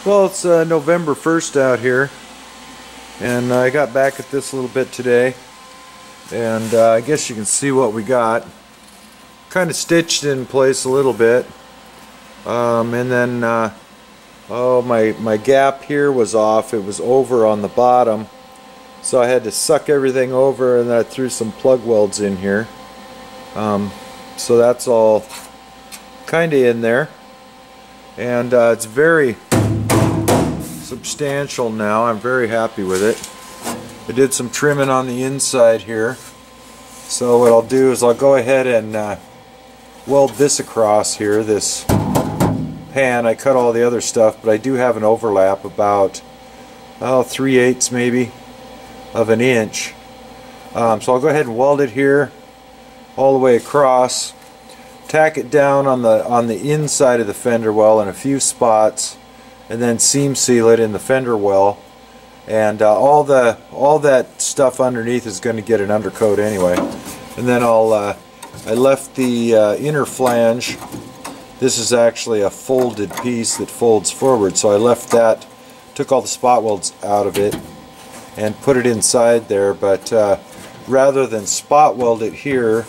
Well, it's November 1st out here, and I got back at this a little bit today, and I guess you can see what we got. Kind of stitched in place a little bit, and then oh, my gap here was off. It was over on the bottom, so I had to suck everything over, and then I threw some plug welds in here. So that's all kind of in there, and it's very substantial now. I'm very happy with it. I did some trimming on the inside here, so what I'll do is I'll go ahead and weld this across here, this pan. I cut all the other stuff, but I do have an overlap about 3/8 maybe of an inch, so I'll go ahead and weld it here all the way across, tack it down on the inside of the fender well in a few spots, and then seam seal it in the fender well, and all that stuff underneath is going to get an undercoat anyway. And then I left the inner flange. This is actually a folded piece that folds forward, so I left that, took all the spot welds out of it and put it inside there, but rather than spot weld it here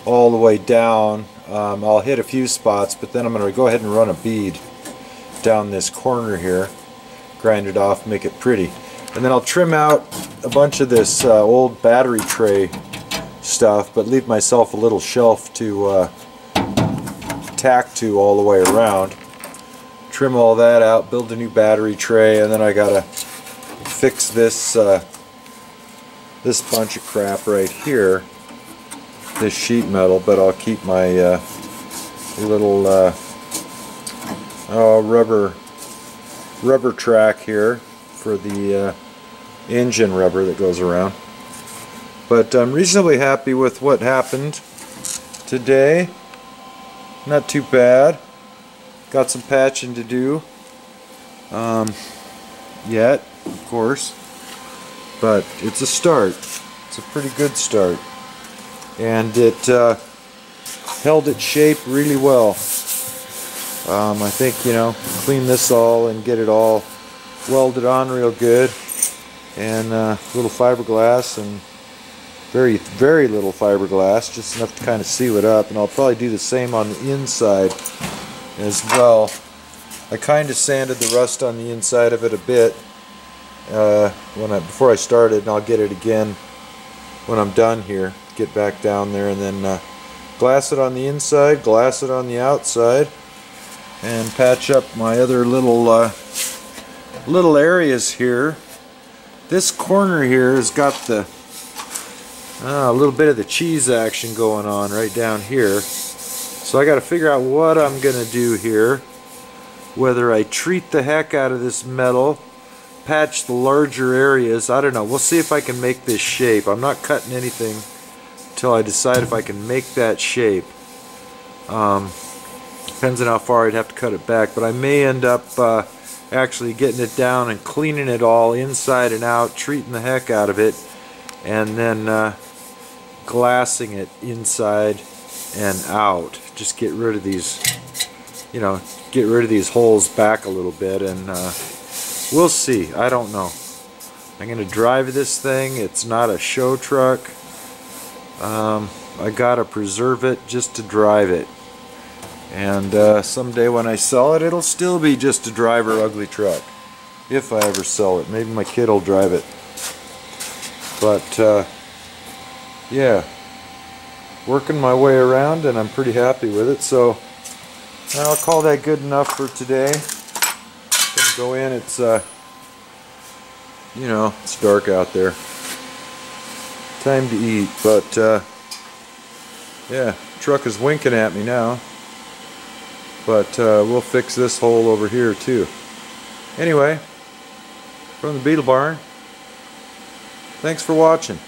all the way down, I'll hit a few spots, but then I'm going to go ahead and run a bead down this corner here, grind it off, make it pretty, and then I'll trim out a bunch of this old battery tray stuff, but leave myself a little shelf to tack to all the way around. Trim all that out, build a new battery tray, and then I gotta fix this this bunch of crap right here, this sheet metal, but I'll keep my little rubber track here for the engine rubber that goes around. But I'm reasonably happy with what happened today. Not too bad. Got some patching to do yet, of course, but it's a start. It's a pretty good start, and it held its shape really well. I think, you know, clean this all and get it all welded on real good, and little fiberglass, and very little fiberglass, just enough to kind of seal it up. And I'll probably do the same on the inside as well. I kind of sanded the rust on the inside of it a bit before I started, and I'll get it again when I'm done here. Get back down there and then glass it on the inside, glass it on the outside, and patch up my other little areas here. This corner here has got the a little bit of the cheese action going on right down here, so I got to figure out what I'm gonna do here, whether I treat the heck out of this metal, patch the larger areas. I don't know. We'll see if I can make this shape. I'm not cutting anything until I decide if I can make that shape. Depends on how far I'd have to cut it back, but I may end up actually getting it down and cleaning it all inside and out, treating the heck out of it, and then glassing it inside and out. Just get rid of these, you know, get rid of these holes back a little bit, and we'll see. I don't know. I'm gonna drive this thing. It's not a show truck. I gotta preserve it just to drive it. And someday when I sell it, it'll still be just a driver ugly truck. If I ever sell it. Maybe my kid will drive it. But yeah, working my way around, and I'm pretty happy with it. So I'll call that good enough for today. Gonna go in. It's you know, it's dark out there. Time to eat. But yeah, truck is winking at me now. But we'll fix this hole over here too. Anyway, from the Beetle Barn, thanks for watching.